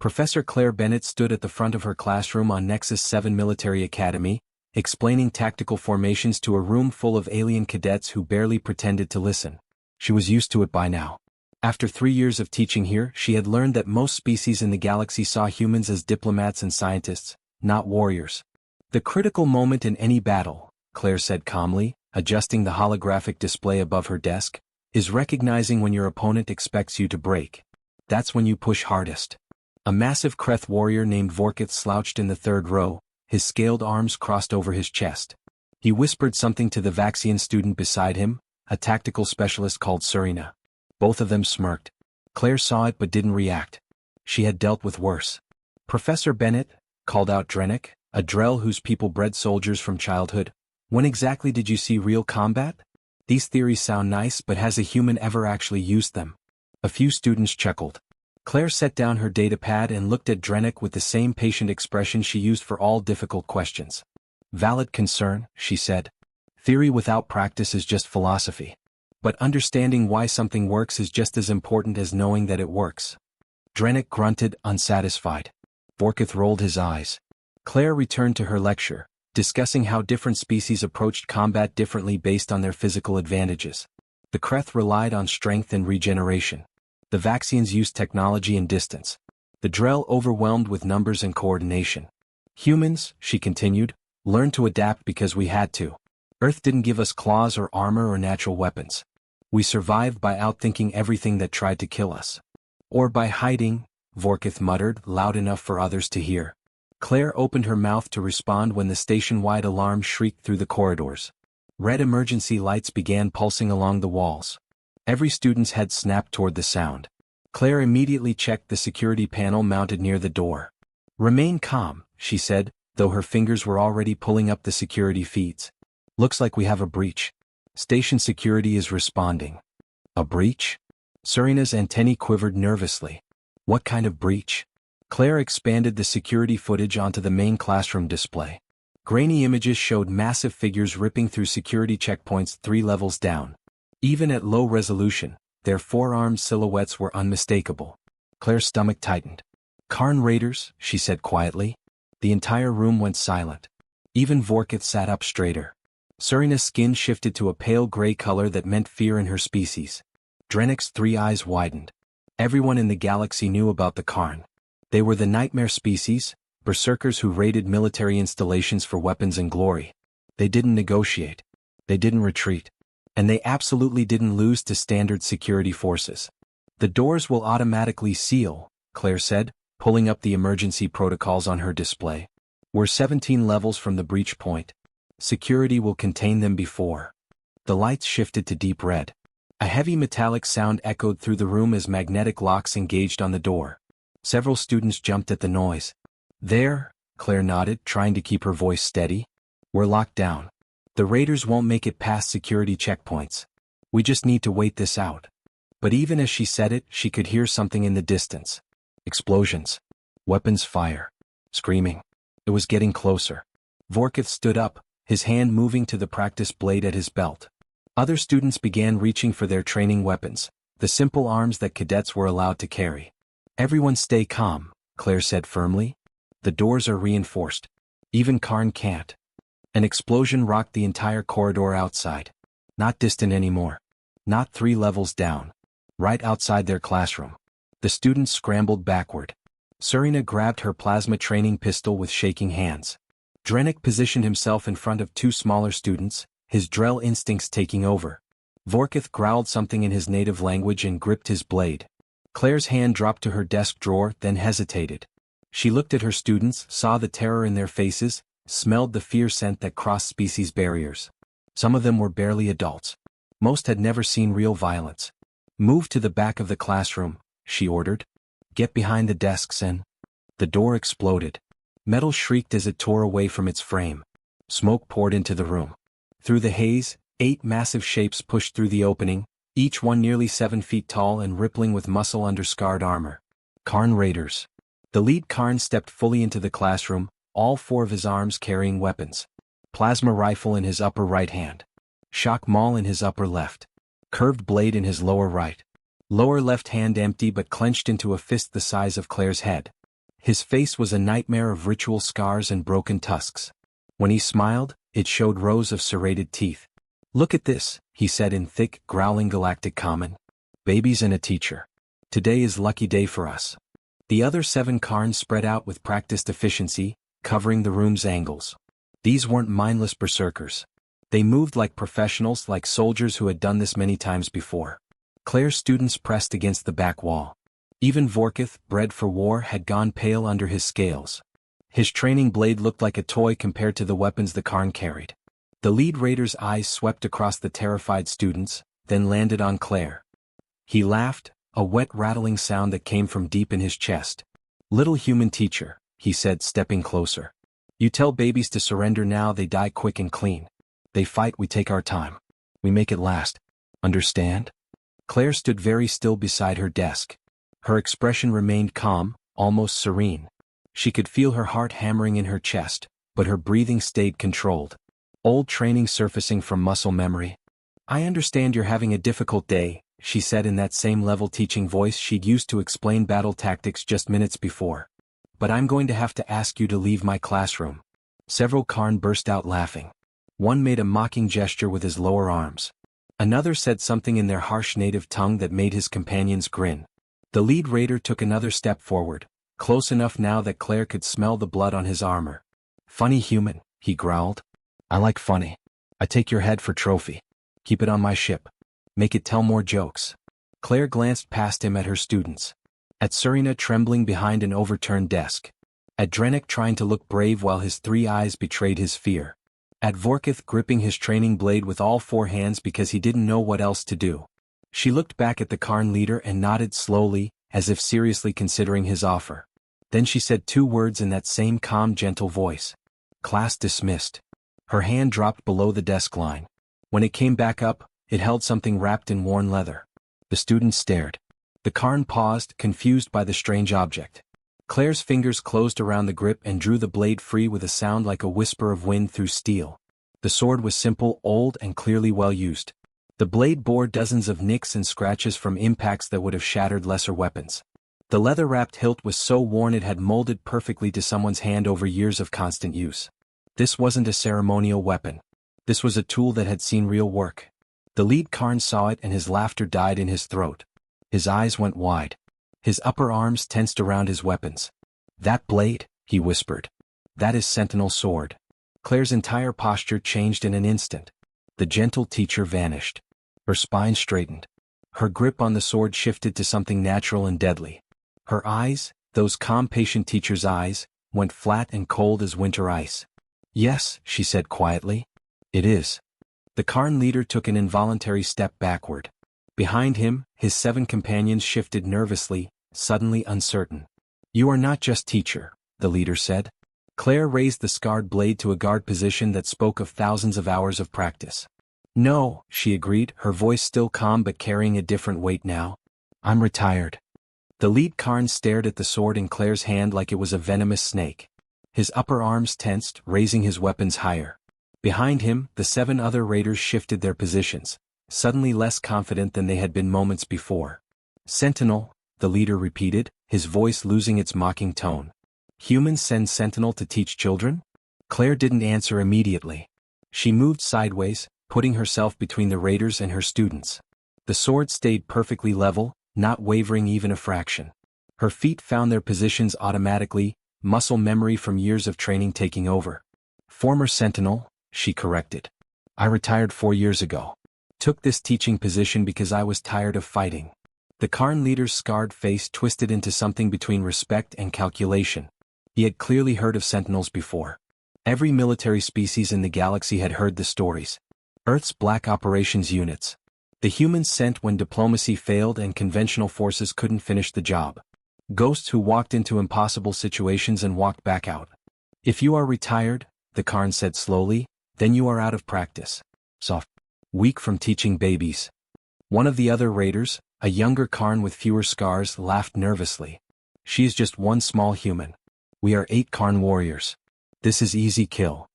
Professor Claire Bennett stood at the front of her classroom on Nexus 7 Military Academy, explaining tactical formations to a room full of alien cadets who barely pretended to listen. She was used to it by now. After 3 years of teaching here, she had learned that most species in the galaxy saw humans as diplomats and scientists, not warriors. The critical moment in any battle, Claire said calmly, adjusting the holographic display above her desk, is recognizing when your opponent expects you to break. That's when you push hardest. A massive Kreth warrior named Vorkith slouched in the third row, his scaled arms crossed over his chest. He whispered something to the Vaxian student beside him, a tactical specialist called Serena. Both of them smirked. Claire saw it but didn't react. She had dealt with worse. Professor Bennett, called out Drennick, a Drell whose people bred soldiers from childhood. When exactly did you see real combat? These theories sound nice, but has a human ever actually used them? A few students chuckled. Claire set down her datapad and looked at Drennick with the same patient expression she used for all difficult questions. Valid concern, she said. Theory without practice is just philosophy. But understanding why something works is just as important as knowing that it works. Drennick grunted, unsatisfied. Vorkith rolled his eyes. Claire returned to her lecture, discussing how different species approached combat differently based on their physical advantages. The Kreth relied on strength and regeneration. The Vaxians used technology and distance. The Drell overwhelmed with numbers and coordination. Humans, she continued, learned to adapt because we had to. Earth didn't give us claws or armor or natural weapons. We survived by outthinking everything that tried to kill us. Or by hiding, Vorkith muttered, loud enough for others to hear. Claire opened her mouth to respond when the station-wide alarm shrieked through the corridors. Red emergency lights began pulsing along the walls. Every student's head snapped toward the sound. Claire immediately checked the security panel mounted near the door. Remain calm, she said, though her fingers were already pulling up the security feeds. Looks like we have a breach. Station security is responding. A breach? Serena's antennae quivered nervously. What kind of breach? Claire expanded the security footage onto the main classroom display. Grainy images showed massive figures ripping through security checkpoints 3 levels down. Even at low resolution, their four-armed silhouettes were unmistakable. Claire's stomach tightened. Karn raiders, she said quietly. The entire room went silent. Even Vorkith sat up straighter. Serena's skin shifted to a pale gray color that meant fear in her species. Drennick's 3 eyes widened. Everyone in the galaxy knew about the Karn. They were the nightmare species, berserkers who raided military installations for weapons and glory. They didn't negotiate. They didn't retreat. And they absolutely didn't lose to standard security forces. The doors will automatically seal, Claire said, pulling up the emergency protocols on her display. We're 17 levels from the breach point. Security will contain them before. The lights shifted to deep red. A heavy metallic sound echoed through the room as magnetic locks engaged on the door. Several students jumped at the noise. There, Claire nodded, trying to keep her voice steady. We're locked down. The raiders won't make it past security checkpoints. We just need to wait this out. But even as she said it, she could hear something in the distance. Explosions. Weapons fire. Screaming. It was getting closer. Vorkith stood up, his hand moving to the practice blade at his belt. Other students began reaching for their training weapons, the simple arms that cadets were allowed to carry. Everyone stay calm, Claire said firmly. The doors are reinforced. Even Karn can't. An explosion rocked the entire corridor outside. Not distant anymore. Not 3 levels down. Right outside their classroom. The students scrambled backward. Serena grabbed her plasma training pistol with shaking hands. Drennick positioned himself in front of 2 smaller students, his Drell instincts taking over. Vorkith growled something in his native language and gripped his blade. Claire's hand dropped to her desk drawer, then hesitated. She looked at her students, saw the terror in their faces, smelled the fear scent that crossed species barriers. Some of them were barely adults. Most had never seen real violence. Move to the back of the classroom, she ordered. Get behind the desks and... The door exploded. Metal shrieked as it tore away from its frame. Smoke poured into the room. Through the haze, 8 massive shapes pushed through the opening, each one nearly 7 feet tall and rippling with muscle under scarred armor. Karn raiders. The lead Karn stepped fully into the classroom, all 4 of his arms carrying weapons. Plasma rifle in his upper right hand. Shock maul in his upper left. Curved blade in his lower right. Lower left hand empty but clenched into a fist the size of Claire's head. His face was a nightmare of ritual scars and broken tusks. When he smiled, it showed rows of serrated teeth. "Look at this," he said in thick, growling galactic common. "Babies and a teacher. Today is lucky day for us." The other 7 Karns spread out with practiced efficiency, covering the room's angles. These weren't mindless berserkers. They moved like professionals, like soldiers who had done this many times before. Claire's students pressed against the back wall. Even Vorkith, bred for war, had gone pale under his scales. His training blade looked like a toy compared to the weapons the Karn carried. The lead raider's eyes swept across the terrified students, then landed on Claire. He laughed, a wet rattling sound that came from deep in his chest. "Little human teacher," he said, stepping closer. "You tell babies to surrender now, they die quick and clean. They fight, we take our time. We make it last. Understand?" Claire stood very still beside her desk. Her expression remained calm, almost serene. She could feel her heart hammering in her chest, but her breathing stayed controlled. Old training surfacing from muscle memory. "I understand you're having a difficult day," she said in that same level teaching voice she'd used to explain battle tactics just minutes before. "But I'm going to have to ask you to leave my classroom." Several Karn burst out laughing. One made a mocking gesture with his lower arms. Another said something in their harsh native tongue that made his companions grin. The lead raider took another step forward, close enough now that Claire could smell the blood on his armor. "Funny human," he growled. "I like funny. I take your head for trophy. Keep it on my ship. Make it tell more jokes." Claire glanced past him at her students. At Serena trembling behind an overturned desk. At Drennick trying to look brave while his 3 eyes betrayed his fear. At Vorkith gripping his training blade with all 4 hands because he didn't know what else to do. She looked back at the Karn leader and nodded slowly, as if seriously considering his offer. Then she said 2 words in that same calm, gentle voice. "Class dismissed." Her hand dropped below the desk line. When it came back up, it held something wrapped in worn leather. The students stared. The Karn paused, confused by the strange object. Claire's fingers closed around the grip and drew the blade free with a sound like a whisper of wind through steel. The sword was simple, old, and clearly well used. The blade bore dozens of nicks and scratches from impacts that would have shattered lesser weapons. The leather-wrapped hilt was so worn it had molded perfectly to someone's hand over years of constant use. This wasn't a ceremonial weapon. This was a tool that had seen real work. The lead Karn saw it and his laughter died in his throat. His eyes went wide. His upper arms tensed around his weapons. "That blade," he whispered. "That is Sentinel's sword." Claire's entire posture changed in an instant. The gentle teacher vanished. Her spine straightened. Her grip on the sword shifted to something natural and deadly. Her eyes, those calm patient teacher's eyes, went flat and cold as winter ice. "Yes," she said quietly. "It is." The Karn leader took an involuntary step backward. Behind him, his 7 companions shifted nervously, suddenly uncertain. "You are not just teacher," the leader said. Claire raised the scarred blade to a guard position that spoke of thousands of hours of practice. "No," she agreed, her voice still calm but carrying a different weight now. "I'm retired." The lead Karn stared at the sword in Claire's hand like it was a venomous snake. His upper arms tensed, raising his weapons higher. Behind him, the 7 other raiders shifted their positions, suddenly less confident than they had been moments before. "Sentinel," the leader repeated, his voice losing its mocking tone. "Humans send Sentinel to teach children?" Claire didn't answer immediately. She moved sideways, putting herself between the raiders and her students. The sword stayed perfectly level, not wavering even a fraction. Her feet found their positions automatically, muscle memory from years of training taking over. "Former Sentinel," she corrected. "I retired 4 years ago. Took this teaching position because I was tired of fighting." The Karn leader's scarred face twisted into something between respect and calculation. He had clearly heard of Sentinels before. Every military species in the galaxy had heard the stories. Earth's Black Operations Units. The humans sent when diplomacy failed and conventional forces couldn't finish the job. Ghosts who walked into impossible situations and walked back out. "If you are retired," the Karn said slowly, "then you are out of practice. Soft. Weak from teaching babies." One of the other raiders, a younger Karn with fewer scars, laughed nervously. "She is just one small human. We are 8 Karn warriors. This is easy kill."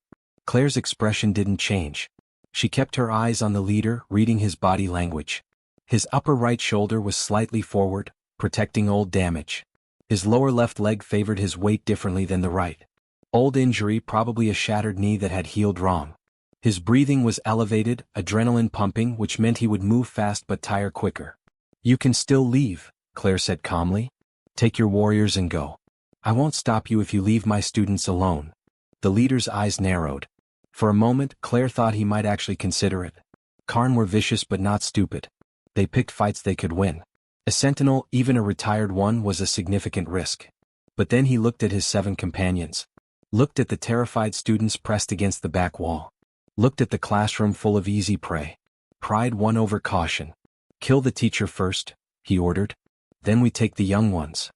Claire's expression didn't change. She kept her eyes on the leader, reading his body language. His upper right shoulder was slightly forward, protecting old damage. His lower left leg favored his weight differently than the right. Old injury, probably a shattered knee that had healed wrong. His breathing was elevated, adrenaline pumping, which meant he would move fast but tire quicker. "You can still leave," Claire said calmly. "Take your warriors and go. I won't stop you if you leave my students alone." The leader's eyes narrowed. For a moment, Claire thought he might actually consider it. Karn were vicious but not stupid. They picked fights they could win. A sentinel, even a retired one, was a significant risk. But then he looked at his 7 companions. Looked at the terrified students pressed against the back wall. Looked at the classroom full of easy prey. Pride won over caution. "Kill the teacher first," he ordered. "Then we take the young ones."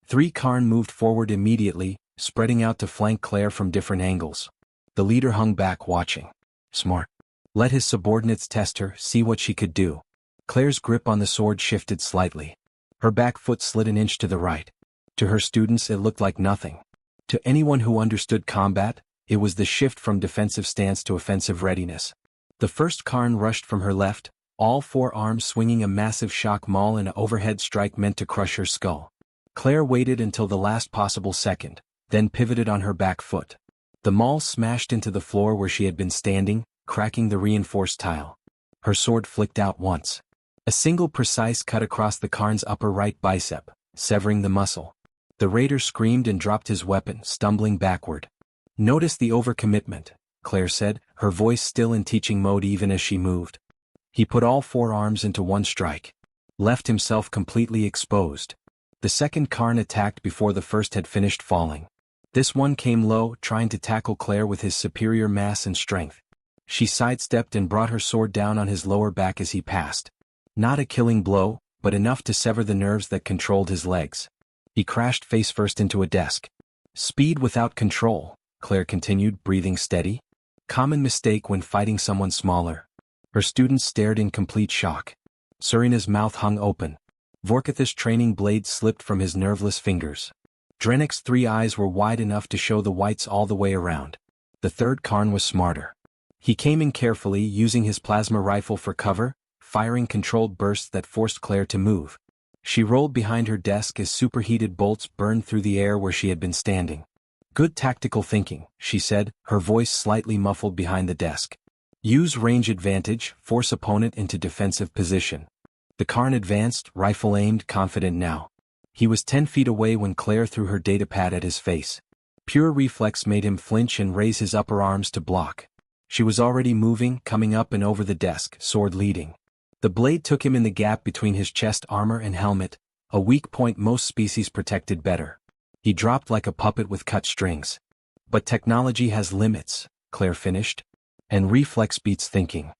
3 Karn moved forward immediately, spreading out to flank Claire from different angles. The leader hung back watching. Smart. Let his subordinates test her, see what she could do. Claire's grip on the sword shifted slightly. Her back foot slid an inch to the right. To her students it looked like nothing. To anyone who understood combat, it was the shift from defensive stance to offensive readiness. The first Karn rushed from her left, all 4 arms swinging a massive shock maul and an overhead strike meant to crush her skull. Claire waited until the last possible second, then pivoted on her back foot. The maul smashed into the floor where she had been standing, cracking the reinforced tile. Her sword flicked out once. A single precise cut across the Karn's upper right bicep, severing the muscle. The raider screamed and dropped his weapon, stumbling backward. "Notice the overcommitment," Claire said, her voice still in teaching mode even as she moved. He put all 4 arms into one strike. Left himself completely exposed. The second Karn attacked before the first had finished falling. This one came low, trying to tackle Claire with his superior mass and strength. She sidestepped and brought her sword down on his lower back as he passed. Not a killing blow, but enough to sever the nerves that controlled his legs. He crashed face first into a desk. "Speed without control," Claire continued, breathing steady. "Common mistake when fighting someone smaller." Her students stared in complete shock. Serina's mouth hung open. Vorkatha's training blade slipped from his nerveless fingers. Drennick's 3 eyes were wide enough to show the whites all the way around. The third Karn was smarter. He came in carefully, using his plasma rifle for cover, firing controlled bursts that forced Claire to move. She rolled behind her desk as superheated bolts burned through the air where she had been standing. "Good tactical thinking," she said, her voice slightly muffled behind the desk. "Use range advantage, force opponent into defensive position." The Karn advanced, rifle aimed, confident now. He was 10 feet away when Claire threw her datapad at his face. Pure reflex made him flinch and raise his upper arms to block. She was already moving, coming up and over the desk, sword leading. The blade took him in the gap between his chest armor and helmet, a weak point most species protected better. He dropped like a puppet with cut strings. "But technology has limits," Claire finished. "And reflex beats thinking."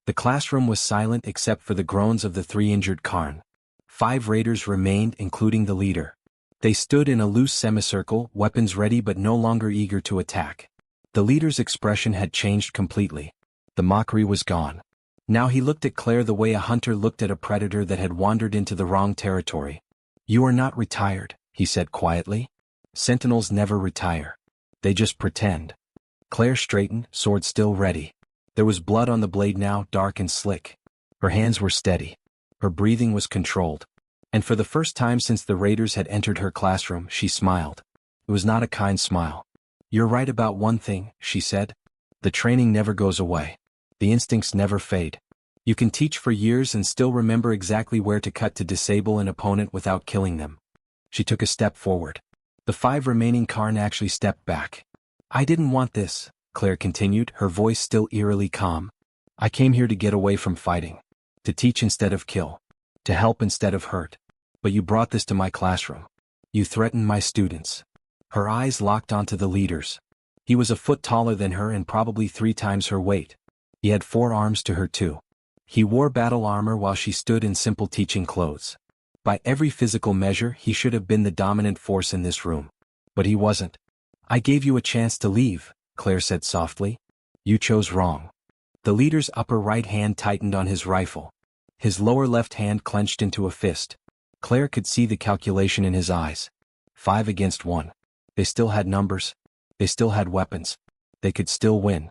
The classroom was silent except for the groans of the 3 injured Karn. 5 raiders remained, including the leader. They stood in a loose semicircle, weapons ready but no longer eager to attack. The leader's expression had changed completely. The mockery was gone. Now he looked at Claire the way a hunter looked at a predator that had wandered into the wrong territory. "You are not retired," he said quietly. "Sentinels never retire. They just pretend." Claire straightened, sword still ready. There was blood on the blade now, dark and slick. Her hands were steady. Her breathing was controlled. And for the first time since the raiders had entered her classroom, she smiled. It was not a kind smile. "You're right about one thing," she said. "The training never goes away. The instincts never fade. You can teach for years and still remember exactly where to cut to disable an opponent without killing them." She took a step forward. The 5 remaining Karn actually stepped back. "I didn't want this," Claire continued, her voice still eerily calm. "I came here to get away from fighting. To teach instead of kill. To help instead of hurt. But you brought this to my classroom. You threatened my students." Her eyes locked onto the leader's. He was a foot taller than her and probably 3 times her weight. He had 4 arms to her too. He wore battle armor while she stood in simple teaching clothes. By every physical measure, he should have been the dominant force in this room. But he wasn't. "I gave you a chance to leave," Claire said softly. "You chose wrong." The leader's upper right hand tightened on his rifle. His lower left hand clenched into a fist. Claire could see the calculation in his eyes. 5 against 1. They still had numbers. They still had weapons. They could still win.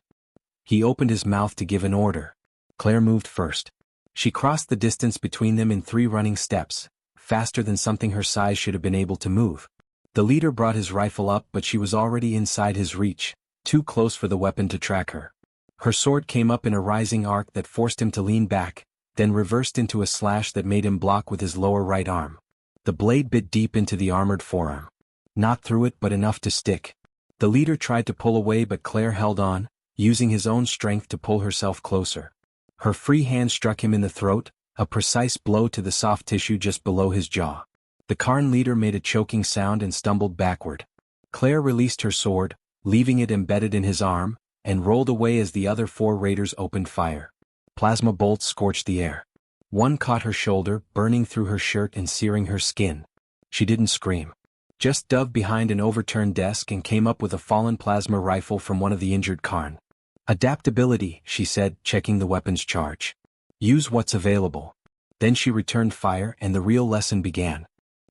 He opened his mouth to give an order. Claire moved first. She crossed the distance between them in 3 running steps, faster than something her size should have been able to move. The leader brought his rifle up, but she was already inside his reach, too close for the weapon to track her. Her sword came up in a rising arc that forced him to lean back, then reversed into a slash that made him block with his lower right arm. The blade bit deep into the armored forearm. Not through it, but enough to stick. The leader tried to pull away, but Claire held on, using his own strength to pull herself closer. Her free hand struck him in the throat, a precise blow to the soft tissue just below his jaw. The Karn leader made a choking sound and stumbled backward. Claire released her sword, leaving it embedded in his arm, and rolled away as the other 4 raiders opened fire. Plasma bolts scorched the air. One caught her shoulder, burning through her shirt and searing her skin. She didn't scream. Just dove behind an overturned desk and came up with a fallen plasma rifle from one of the injured Karn. Adaptability, she said, checking the weapon's charge. Use what's available. Then she returned fire and the real lesson began.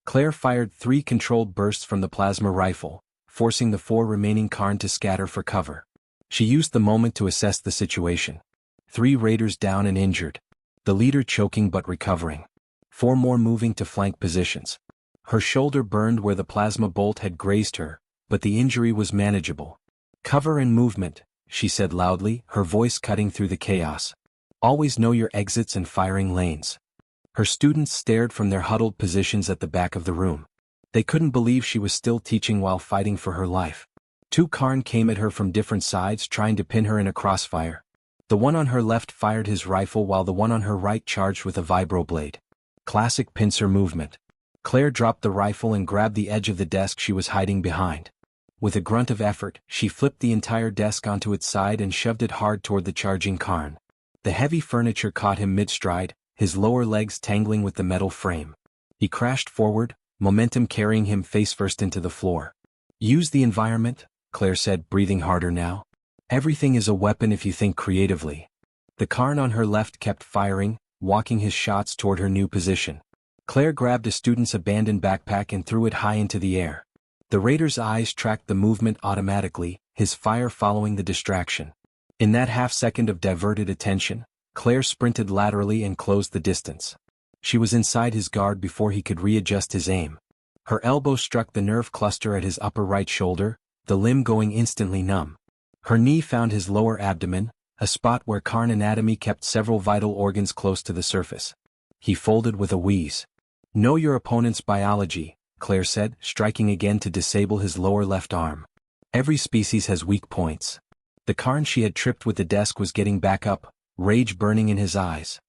Claire fired 3 controlled bursts from the plasma rifle, forcing the 4 remaining Karn to scatter for cover. She used the moment to assess the situation. 3 raiders down and injured. The leader choking but recovering. 4 more moving to flank positions. Her shoulder burned where the plasma bolt had grazed her, but the injury was manageable. Cover and movement, she said loudly, her voice cutting through the chaos. Always know your exits and firing lanes. Her students stared from their huddled positions at the back of the room. They couldn't believe she was still teaching while fighting for her life. 2 Karn came at her from different sides, trying to pin her in a crossfire. The one on her left fired his rifle while the one on her right charged with a vibroblade. Classic pincer movement. Claire dropped the rifle and grabbed the edge of the desk she was hiding behind. With a grunt of effort, she flipped the entire desk onto its side and shoved it hard toward the charging Karn. The heavy furniture caught him mid-stride, his lower legs tangling with the metal frame. He crashed forward, momentum carrying him face-first into the floor. Use the environment, Claire said, breathing harder now. Everything is a weapon if you think creatively. The Karn on her left kept firing, walking his shots toward her new position. Claire grabbed a student's abandoned backpack and threw it high into the air. The raider's eyes tracked the movement automatically, his fire following the distraction. In that half-second of diverted attention, Claire sprinted laterally and closed the distance. She was inside his guard before he could readjust his aim. Her elbow struck the nerve cluster at his upper right shoulder, the limb going instantly numb. Her knee found his lower abdomen, a spot where Karn anatomy kept several vital organs close to the surface. He folded with a wheeze. Know your opponent's biology, Claire said, striking again to disable his lower left arm. Every species has weak points. The Karn she had tripped with the desk was getting back up, rage burning in his eyes.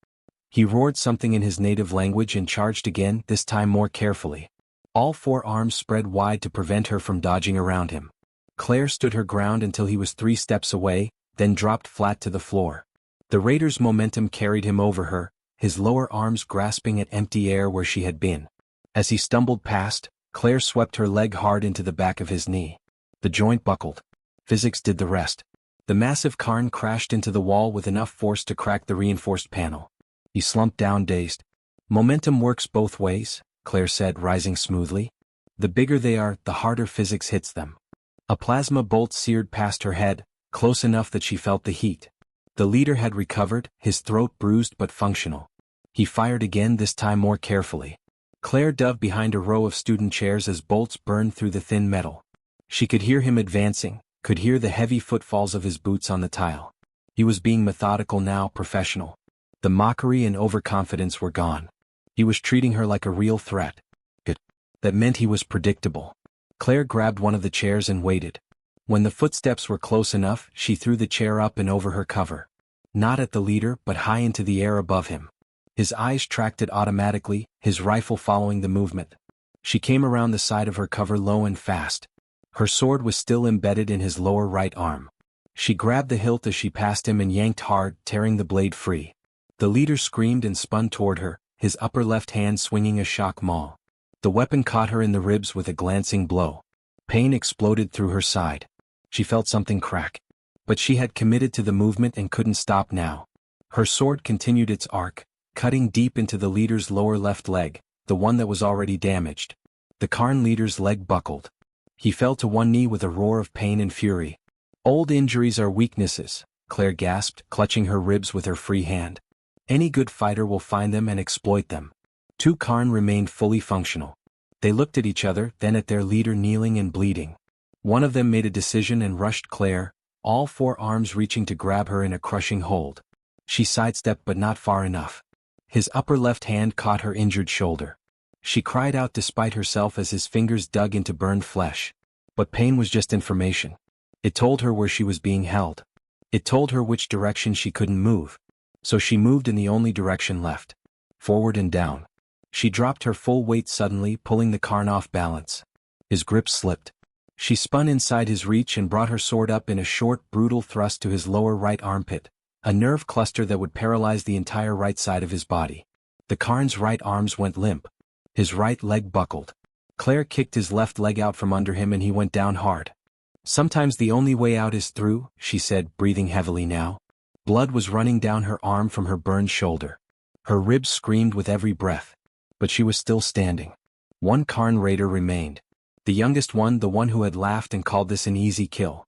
He roared something in his native language and charged again, this time more carefully. All 4 arms spread wide to prevent her from dodging around him. Claire stood her ground until he was 3 steps away, then dropped flat to the floor. The raider's momentum carried him over her, his lower arms grasping at empty air where she had been. As he stumbled past, Claire swept her leg hard into the back of his knee. The joint buckled. Physics did the rest. The massive Karn crashed into the wall with enough force to crack the reinforced panel. He slumped down dazed. Momentum works both ways, Claire said, rising smoothly. The bigger they are, the harder physics hits them. A plasma bolt seared past her head, close enough that she felt the heat. The leader had recovered, his throat bruised but functional. He fired again, this time more carefully. Claire dove behind a row of student chairs as bolts burned through the thin metal. She could hear him advancing, could hear the heavy footfalls of his boots on the tile. He was being methodical now, professional. The mockery and overconfidence were gone. He was treating her like a real threat. That meant he was predictable. Claire grabbed one of the chairs and waited. When the footsteps were close enough, she threw the chair up and over her cover. Not at the leader, but high into the air above him. His eyes tracked it automatically, his rifle following the movement. She came around the side of her cover low and fast. Her sword was still embedded in his lower right arm. She grabbed the hilt as she passed him and yanked hard, tearing the blade free. The leader screamed and spun toward her, his upper left hand swinging a shock maul. The weapon caught her in the ribs with a glancing blow. Pain exploded through her side. She felt something crack. But she had committed to the movement and couldn't stop now. Her sword continued its arc, cutting deep into the leader's lower left leg, the one that was already damaged. The Karn leader's leg buckled. He fell to one knee with a roar of pain and fury. Old injuries are weaknesses, Claire gasped, clutching her ribs with her free hand. Any good fighter will find them and exploit them. Two Karn remained fully functional. They looked at each other, then at their leader kneeling and bleeding. One of them made a decision and rushed Claire, all four arms reaching to grab her in a crushing hold. She sidestepped but not far enough. His upper left hand caught her injured shoulder. She cried out despite herself as his fingers dug into burned flesh. But pain was just information. It told her where she was being held. It told her which direction she couldn't move. So she moved in the only direction left. Forward and down. She dropped her full weight suddenly, pulling the Karn off balance. His grip slipped. She spun inside his reach and brought her sword up in a short, brutal thrust to his lower right armpit, a nerve cluster that would paralyze the entire right side of his body. The Karn's right arms went limp. His right leg buckled. Claire kicked his left leg out from under him and he went down hard. "Sometimes the only way out is through," she said, breathing heavily now. Blood was running down her arm from her burned shoulder. Her ribs screamed with every breath. But she was still standing. One Karn raider remained. The youngest one, the one who had laughed and called this an easy kill.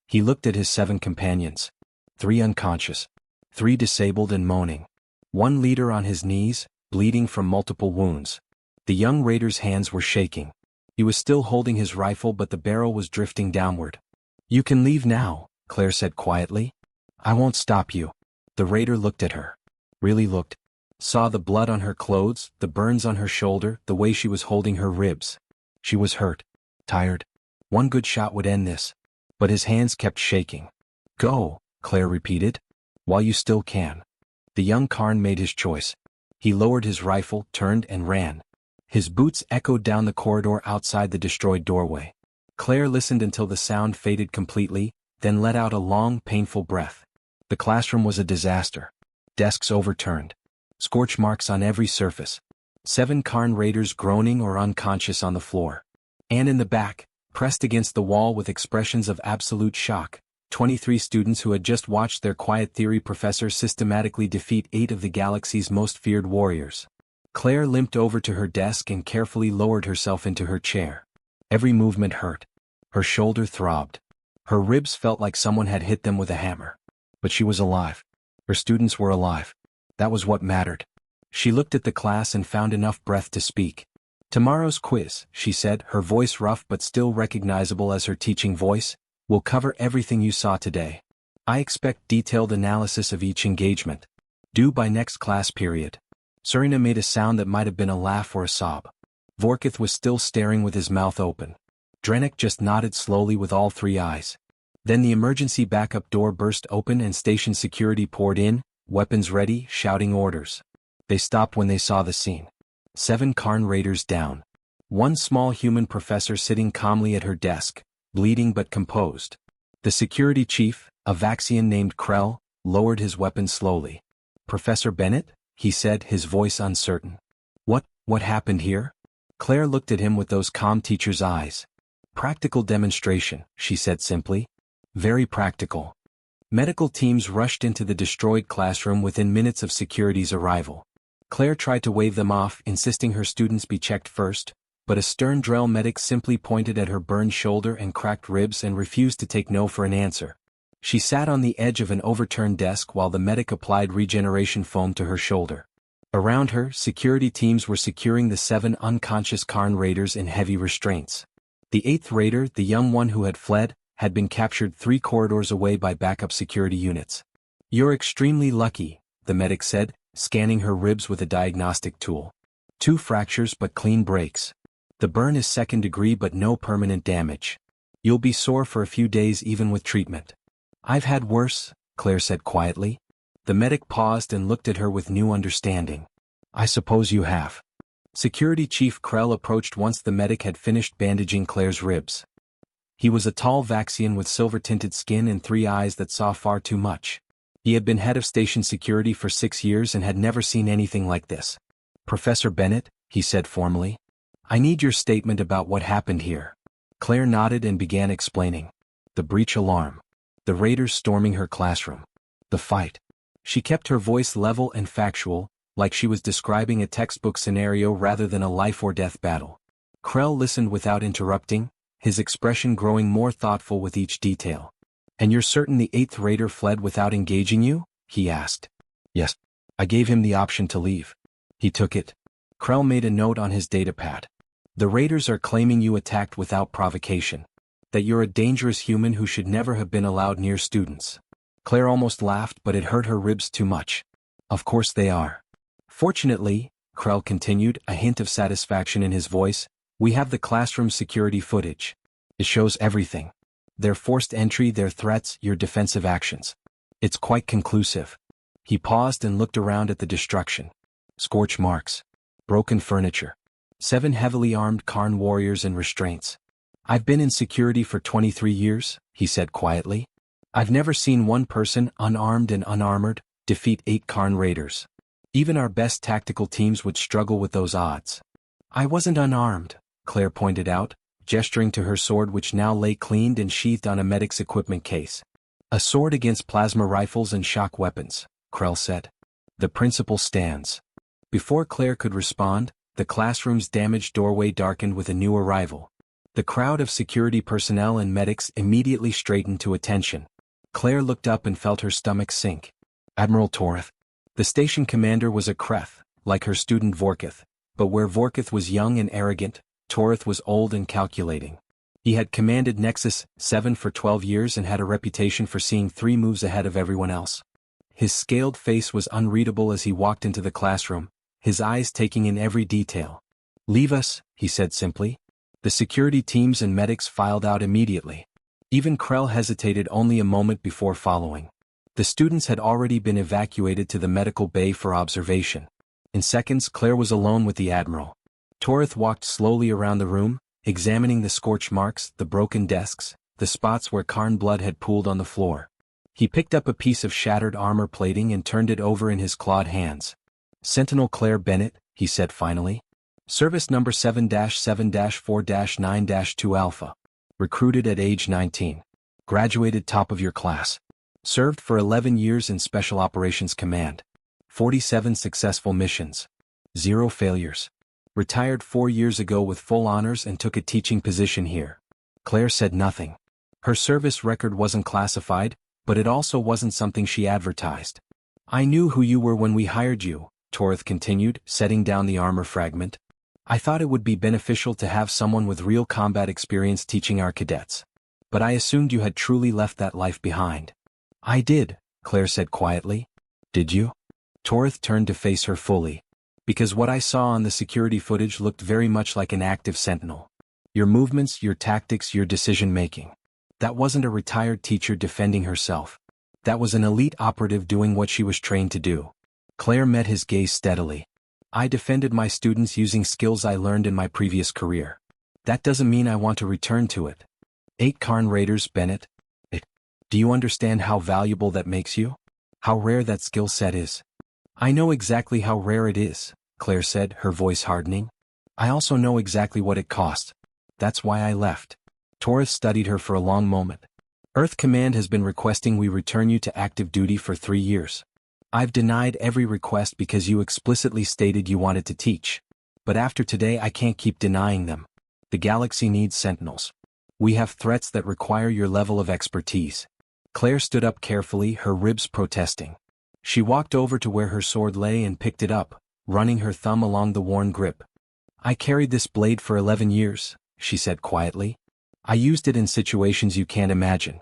He looked at his 7 companions. 3 unconscious. 3 disabled and moaning. One leader on his knees, bleeding from multiple wounds. The young raider's hands were shaking. He was still holding his rifle but the barrel was drifting downward. "You can leave now," Claire said quietly. "I won't stop you." The raider looked at her. Really looked. Saw the blood on her clothes, the burns on her shoulder, the way she was holding her ribs. She was hurt. Tired. One good shot would end this. But his hands kept shaking. "Go," Claire repeated. "While you still can." The young Karn made his choice. He lowered his rifle, turned and ran. His boots echoed down the corridor outside the destroyed doorway. Claire listened until the sound faded completely, then let out a long, painful breath. The classroom was a disaster. Desks overturned. Scorch marks on every surface. 7 Karn raiders groaning or unconscious on the floor. And in the back, pressed against the wall with expressions of absolute shock, 23 students who had just watched their quiet theory professor systematically defeat 8 of the galaxy's most feared warriors. Claire limped over to her desk and carefully lowered herself into her chair. Every movement hurt. Her shoulder throbbed. Her ribs felt like someone had hit them with a hammer. But she was alive. Her students were alive. That was what mattered. She looked at the class and found enough breath to speak. "Tomorrow's quiz," she said, her voice rough but still recognizable as her teaching voice, "will cover everything you saw today. I expect detailed analysis of each engagement. Due by next class period." Serena made a sound that might have been a laugh or a sob. Vorkith was still staring with his mouth open. Drennick just nodded slowly with all 3 eyes. Then the emergency backup door burst open and station security poured in, weapons ready, shouting orders. They stopped when they saw the scene. 7 Karn raiders down. One small human professor sitting calmly at her desk, bleeding but composed. The security chief, a Vaxian named Krell, lowered his weapon slowly. "Professor Bennett?" he said, his voice uncertain. What happened here?" Claire looked at him with those calm teacher's eyes. "Practical demonstration," she said simply. "Very practical." Medical teams rushed into the destroyed classroom within minutes of security's arrival. Claire tried to wave them off, insisting her students be checked first, but a stern Drell medic simply pointed at her burned shoulder and cracked ribs and refused to take no for an answer. She sat on the edge of an overturned desk while the medic applied regeneration foam to her shoulder. Around her, security teams were securing the 7 unconscious Karn raiders in heavy restraints. The 8th raider, the young one who had fled, had been captured 3 corridors away by backup security units. "You're extremely lucky," the medic said, scanning her ribs with a diagnostic tool. 2 fractures but clean breaks. The burn is 2nd degree but no permanent damage. You'll be sore for a few days even with treatment. "I've had worse," Claire said quietly. The medic paused and looked at her with new understanding. "I suppose you have." Security Chief Krell approached once the medic had finished bandaging Claire's ribs. He was a tall Vaxian with silver-tinted skin and 3 eyes that saw far too much. He had been head of station security for 6 years and had never seen anything like this. "Professor Bennett," he said formally, "I need your statement about what happened here." Claire nodded and began explaining. The breach alarm. The raiders storming her classroom. The fight. She kept her voice level and factual, like she was describing a textbook scenario rather than a life-or-death battle. Krell listened without interrupting, his expression growing more thoughtful with each detail. "And you're certain the 8th raider fled without engaging you?" he asked. "Yes. I gave him the option to leave. He took it." Krell made a note on his datapad. The raiders are claiming you attacked without provocation. That you're a dangerous human who should never have been allowed near students. Claire almost laughed, but it hurt her ribs too much. Of course they are. Fortunately, Krell continued, a hint of satisfaction in his voice, we have the classroom security footage. It shows everything. Their forced entry, their threats, your defensive actions. It's quite conclusive. He paused and looked around at the destruction. Scorch marks. Broken furniture. 7 heavily armed Karn warriors in restraints. I've been in security for 23 years, he said quietly. I've never seen one person, unarmed and unarmored, defeat 8 Karn raiders. Even our best tactical teams would struggle with those odds. I wasn't unarmed, Claire pointed out, gesturing to her sword which now lay cleaned and sheathed on a medic's equipment case. A sword against plasma rifles and shock weapons, Krell said. The principle stands. Before Claire could respond, the classroom's damaged doorway darkened with a new arrival. The crowd of security personnel and medics immediately straightened to attention. Claire looked up and felt her stomach sink. Admiral Torith. The station commander was a Kreth, like her student Vorkith, but where Vorkith was young and arrogant, Torith was old and calculating. He had commanded Nexus 7 for 12 years and had a reputation for seeing 3 moves ahead of everyone else. His scaled face was unreadable as he walked into the classroom, his eyes taking in every detail. Leave us, he said simply. The security teams and medics filed out immediately. Even Krell hesitated only a moment before following. The students had already been evacuated to the medical bay for observation. In seconds, Claire was alone with the Admiral. Torith walked slowly around the room, examining the scorch marks, the broken desks, the spots where Karn blood had pooled on the floor. He picked up a piece of shattered armor plating and turned it over in his clawed hands. Sentinel Claire Bennett, he said finally. Service number 7-7-4-9-2 Alpha. Recruited at age 19. Graduated top of your class. Served for 11 years in Special Operations Command. 47 successful missions. 0 failures. Retired 4 years ago with full honors and took a teaching position here. Claire said nothing. Her service record wasn't classified, but it also wasn't something she advertised. I knew who you were when we hired you, Torith continued, setting down the armor fragment. I thought it would be beneficial to have someone with real combat experience teaching our cadets. But I assumed you had truly left that life behind. I did, Claire said quietly. Did you? Torith turned to face her fully. Because what I saw on the security footage looked very much like an active sentinel. Your movements, your tactics, your decision-making. That wasn't a retired teacher defending herself. That was an elite operative doing what she was trained to do. Claire met his gaze steadily. I defended my students using skills I learned in my previous career. That doesn't mean I want to return to it. 8 Karn raiders, Bennett. Do you understand how valuable that makes you? How rare that skill set is? I know exactly how rare it is, Claire said, her voice hardening. I also know exactly what it cost. That's why I left. Torith studied her for a long moment. Earth Command has been requesting we return you to active duty for 3 years. I've denied every request because you explicitly stated you wanted to teach. But after today I can't keep denying them. The galaxy needs sentinels. We have threats that require your level of expertise. Claire stood up carefully, her ribs protesting. She walked over to where her sword lay and picked it up, running her thumb along the worn grip. I carried this blade for 11 years, she said quietly. I used it in situations you can't imagine.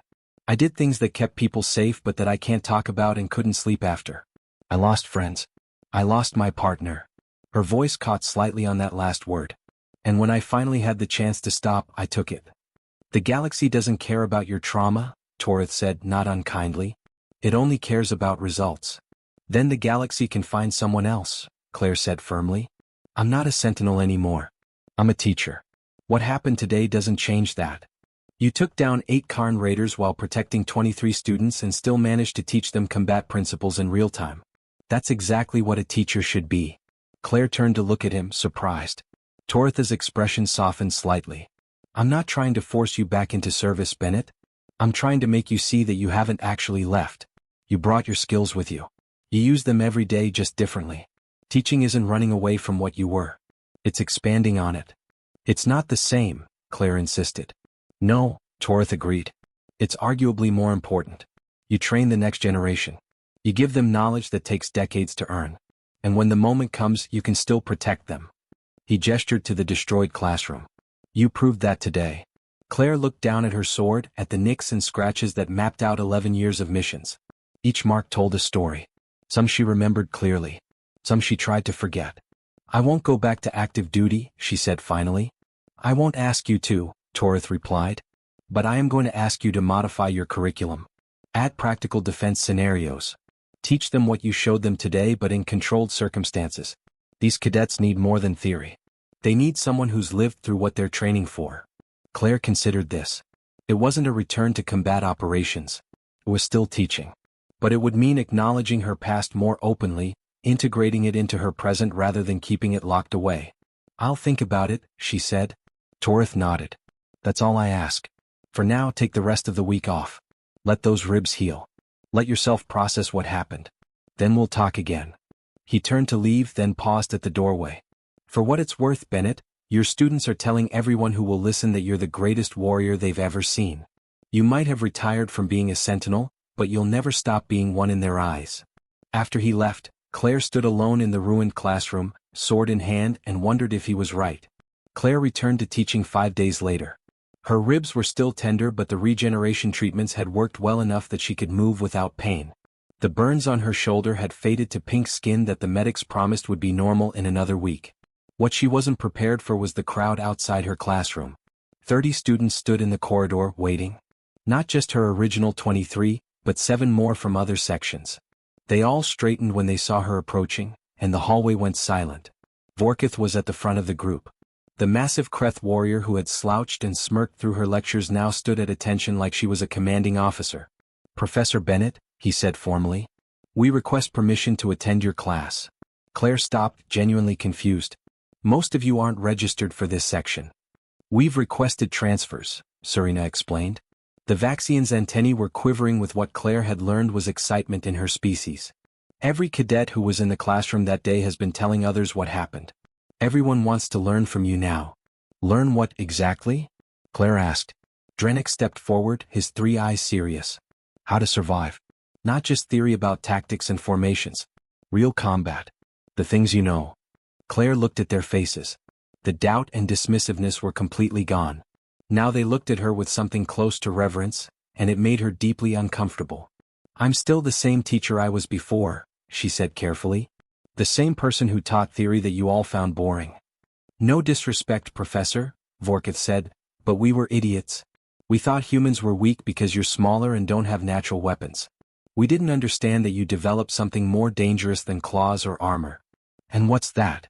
I did things that kept people safe but that I can't talk about and couldn't sleep after. I lost friends. I lost my partner. Her voice caught slightly on that last word. And when I finally had the chance to stop, I took it. The galaxy doesn't care about your trauma, Torith said, not unkindly. It only cares about results. Then the galaxy can find someone else, Claire said firmly. I'm not a sentinel anymore. I'm a teacher. What happened today doesn't change that. You took down 8 Karn raiders while protecting 23 students and still managed to teach them combat principles in real time. That's exactly what a teacher should be. Claire turned to look at him, surprised. Torith's expression softened slightly. I'm not trying to force you back into service, Bennett. I'm trying to make you see that you haven't actually left. You brought your skills with you. You use them every day just differently. Teaching isn't running away from what you were. It's expanding on it. It's not the same, Claire insisted. No, Torith agreed. It's arguably more important. You train the next generation. You give them knowledge that takes decades to earn. And when the moment comes, you can still protect them. He gestured to the destroyed classroom. You proved that today. Claire looked down at her sword, at the nicks and scratches that mapped out 11 years of missions. Each mark told a story. Some she remembered clearly. Some she tried to forget. I won't go back to active duty, she said finally. I won't ask you to, Torith replied. But I am going to ask you to modify your curriculum. Add practical defense scenarios. Teach them what you showed them today but in controlled circumstances. These cadets need more than theory. They need someone who's lived through what they're training for. Claire considered this. It wasn't a return to combat operations. It was still teaching. But it would mean acknowledging her past more openly, integrating it into her present rather than keeping it locked away. I'll think about it, she said. Torith nodded. That's all I ask. For now, take the rest of the week off. Let those ribs heal. Let yourself process what happened. Then we'll talk again. He turned to leave, then paused at the doorway. For what it's worth, Bennett, your students are telling everyone who will listen that you're the greatest warrior they've ever seen. You might have retired from being a sentinel, but you'll never stop being one in their eyes. After he left, Claire stood alone in the ruined classroom, sword in hand, and wondered if he was right. Claire returned to teaching 5 days later. Her ribs were still tender, but the regeneration treatments had worked well enough that she could move without pain. The burns on her shoulder had faded to pink skin that the medics promised would be normal in another week. What she wasn't prepared for was the crowd outside her classroom. 30 students stood in the corridor, waiting. Not just her original 23, but 7 more from other sections. They all straightened when they saw her approaching, and the hallway went silent. Vorkith was at the front of the group. The massive Kreth warrior who had slouched and smirked through her lectures now stood at attention like she was a commanding officer. Professor Bennett, he said formally, we request permission to attend your class. Claire stopped, genuinely confused. Most of you aren't registered for this section. We've requested transfers, Serena explained. The Vaxian's antennae were quivering with what Claire had learned was excitement in her species. Every cadet who was in the classroom that day has been telling others what happened. Everyone wants to learn from you now. Learn what exactly? Claire asked. Drennick stepped forward, his 3 eyes serious. How to survive. Not just theory about tactics and formations. Real combat. The things you know. Claire looked at their faces. The doubt and dismissiveness were completely gone. Now they looked at her with something close to reverence, and it made her deeply uncomfortable. I'm still the same teacher I was before, she said carefully. The same person who taught theory that you all found boring. No disrespect, Professor, Vorkith said, but we were idiots. We thought humans were weak because you're smaller and don't have natural weapons. We didn't understand that you developed something more dangerous than claws or armor. And what's that?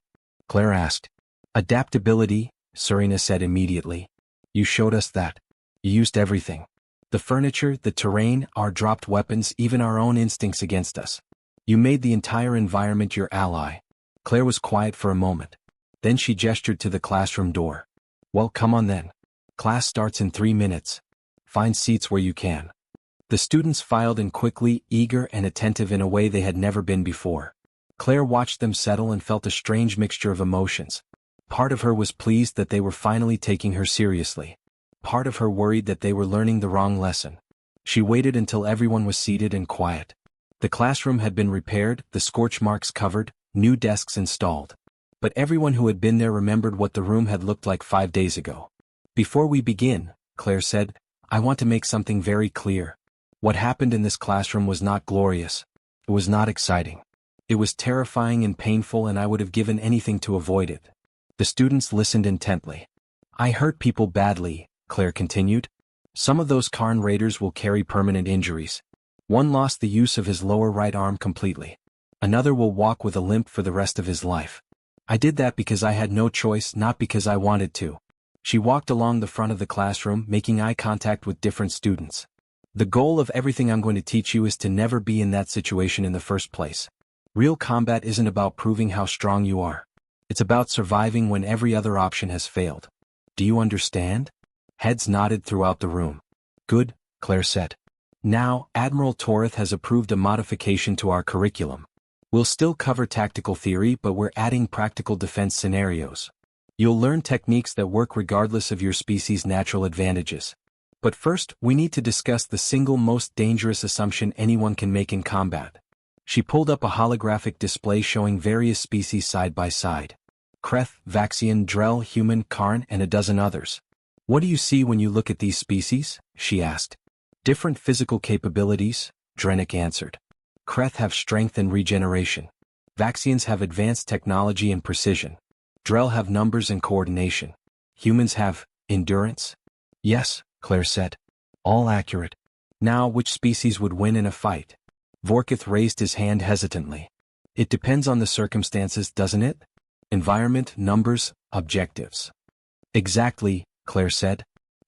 Claire asked. Adaptability, Serena said immediately. You showed us that. You used everything. The furniture, the terrain, our dropped weapons, even our own instincts against us. You made the entire environment your ally. Claire was quiet for a moment. Then she gestured to the classroom door. Well, come on then. Class starts in 3 minutes. Find seats where you can. The students filed in quickly, eager and attentive in a way they had never been before. Claire watched them settle and felt a strange mixture of emotions. Part of her was pleased that they were finally taking her seriously. Part of her worried that they were learning the wrong lesson. She waited until everyone was seated and quiet. The classroom had been repaired, the scorch marks covered, new desks installed. But everyone who had been there remembered what the room had looked like 5 days ago. Before we begin, Claire said, I want to make something very clear. What happened in this classroom was not glorious. It was not exciting. It was terrifying and painful, and I would have given anything to avoid it. The students listened intently. I hurt people badly, Claire continued. Some of those Karn raiders will carry permanent injuries. One lost the use of his lower right arm completely. Another will walk with a limp for the rest of his life. I did that because I had no choice, not because I wanted to. She walked along the front of the classroom, making eye contact with different students. The goal of everything I'm going to teach you is to never be in that situation in the first place. Real combat isn't about proving how strong you are. It's about surviving when every other option has failed. Do you understand? Heads nodded throughout the room. Good, Claire said. Now, Admiral Torith has approved a modification to our curriculum. We'll still cover tactical theory, but we're adding practical defense scenarios. You'll learn techniques that work regardless of your species' natural advantages. But first, we need to discuss the single most dangerous assumption anyone can make in combat. She pulled up a holographic display showing various species side by side. Kreth, Vaxian, Drell, human, Karn, and a dozen others. What do you see when you look at these species? She asked. Different physical capabilities, Drennick answered. Kreth have strength and regeneration. Vaxians have advanced technology and precision. Drell have numbers and coordination. Humans have endurance? Yes, Claire said. All accurate. Now, which species would win in a fight? Vorkith raised his hand hesitantly. It depends on the circumstances, doesn't it? Environment, numbers, objectives. Exactly, Claire said.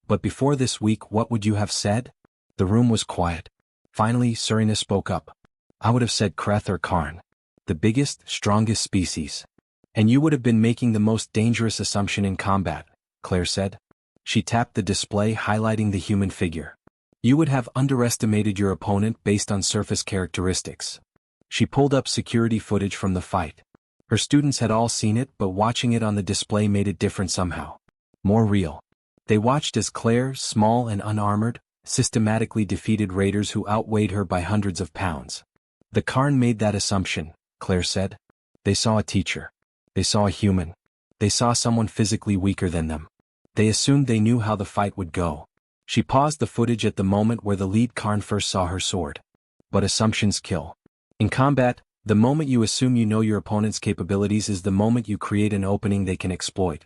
But before this week, what would you have said? The room was quiet. Finally, Serena spoke up. I would have said Kreth or Karn. The biggest, strongest species. And you would have been making the most dangerous assumption in combat, Claire said. She tapped the display, highlighting the human figure. You would have underestimated your opponent based on surface characteristics. She pulled up security footage from the fight. Her students had all seen it, but watching it on the display made it different somehow. More real. They watched as Claire, small and unarmored, systematically defeated raiders who outweighed her by hundreds of pounds. The Karn made that assumption, Claire said. They saw a teacher. They saw a human. They saw someone physically weaker than them. They assumed they knew how the fight would go. She paused the footage at the moment where the lead Karn first saw her sword. But assumptions kill. In combat, the moment you assume you know your opponent's capabilities is the moment you create an opening they can exploit.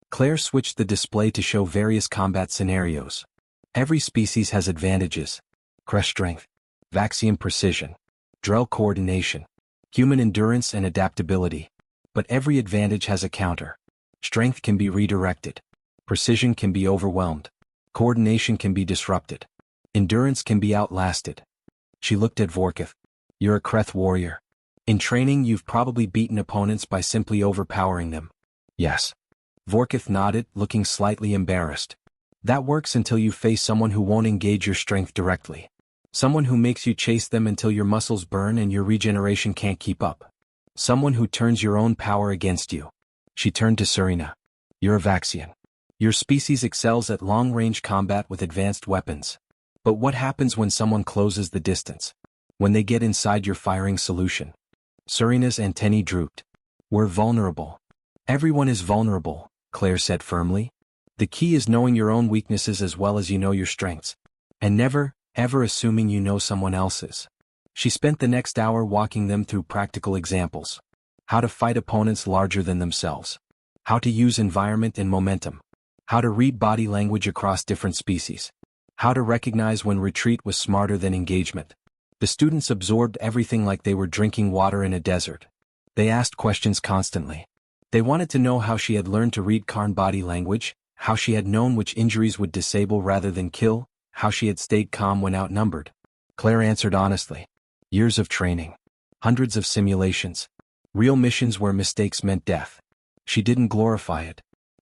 Claire switched the display to show various combat scenarios. Every species has advantages. Kreth strength. Vaxian precision. Drell coordination. Human endurance and adaptability. But every advantage has a counter. Strength can be redirected. Precision can be overwhelmed. Coordination can be disrupted. Endurance can be outlasted. She looked at Vorkith. You're a Kreth warrior. In training, you've probably beaten opponents by simply overpowering them. Yes. Vorkith nodded, looking slightly embarrassed. That works until you face someone who won't engage your strength directly. Someone who makes you chase them until your muscles burn and your regeneration can't keep up. Someone who turns your own power against you. She turned to Serena. You're a Vaxian. Your species excels at long-range combat with advanced weapons. But what happens when someone closes the distance? When they get inside your firing solution? Serena's antennae drooped. We're vulnerable. Everyone is vulnerable, Claire said firmly. The key is knowing your own weaknesses as well as you know your strengths. And never, ever assuming you know someone else's. She spent the next hour walking them through practical examples. How to fight opponents larger than themselves. How to use environment and momentum. How to read body language across different species. How to recognize when retreat was smarter than engagement. The students absorbed everything like they were drinking water in a desert. They asked questions constantly. They wanted to know how she had learned to read Karn body language, how she had known which injuries would disable rather than kill, how she had stayed calm when outnumbered. Claire answered honestly. Years of training. Hundreds of simulations. Real missions where mistakes meant death. She didn't glorify it.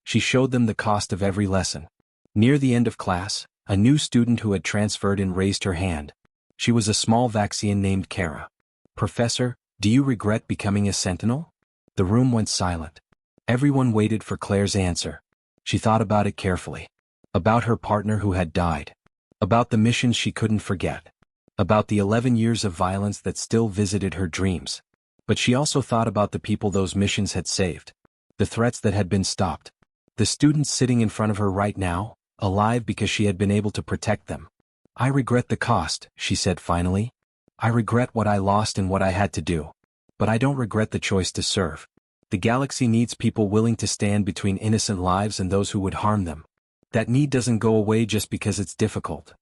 She showed them the cost of every lesson. Near the end of class, a new student who had transferred in raised her hand. She was a small Vaxian named Kara. Professor, do you regret becoming a sentinel? The room went silent. Everyone waited for Claire's answer. She thought about it carefully. About her partner who had died. About the missions she couldn't forget. About the 11 years of violence that still visited her dreams. But she also thought about the people those missions had saved. The threats that had been stopped. The students sitting in front of her right now, alive because she had been able to protect them. I regret the cost, she said finally. I regret what I lost and what I had to do. But I don't regret the choice to serve. The galaxy needs people willing to stand between innocent lives and those who would harm them. That need doesn't go away just because it's difficult.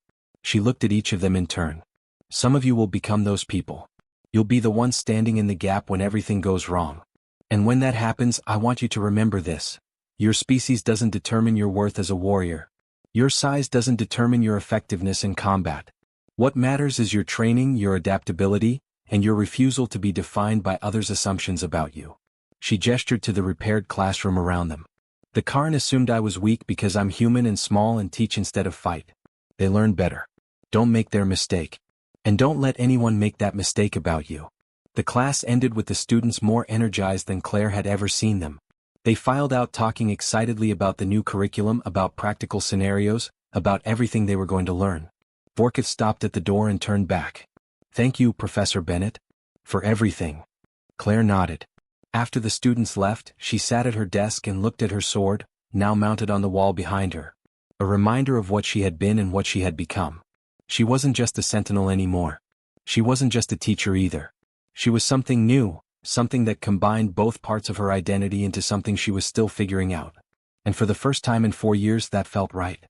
She looked at each of them in turn. Some of you will become those people. You'll be the one standing in the gap when everything goes wrong. And when that happens, I want you to remember this. Your species doesn't determine your worth as a warrior. Your size doesn't determine your effectiveness in combat. What matters is your training, your adaptability, and your refusal to be defined by others' assumptions about you. She gestured to the repaired classroom around them. The Karn assumed I was weak because I'm human and small and teach instead of fight. They learn better. Don't make their mistake. And don't let anyone make that mistake about you. The class ended with the students more energized than Claire had ever seen them. They filed out talking excitedly about the new curriculum, about practical scenarios, about everything they were going to learn. Vorkith stopped at the door and turned back. Thank you, Professor Bennett. For everything. Claire nodded. After the students left, she sat at her desk and looked at her sword, now mounted on the wall behind her. A reminder of what she had been and what she had become. She wasn't just a sentinel anymore. She wasn't just a teacher either. She was something new, something that combined both parts of her identity into something she was still figuring out. And for the first time in 4 years that felt right.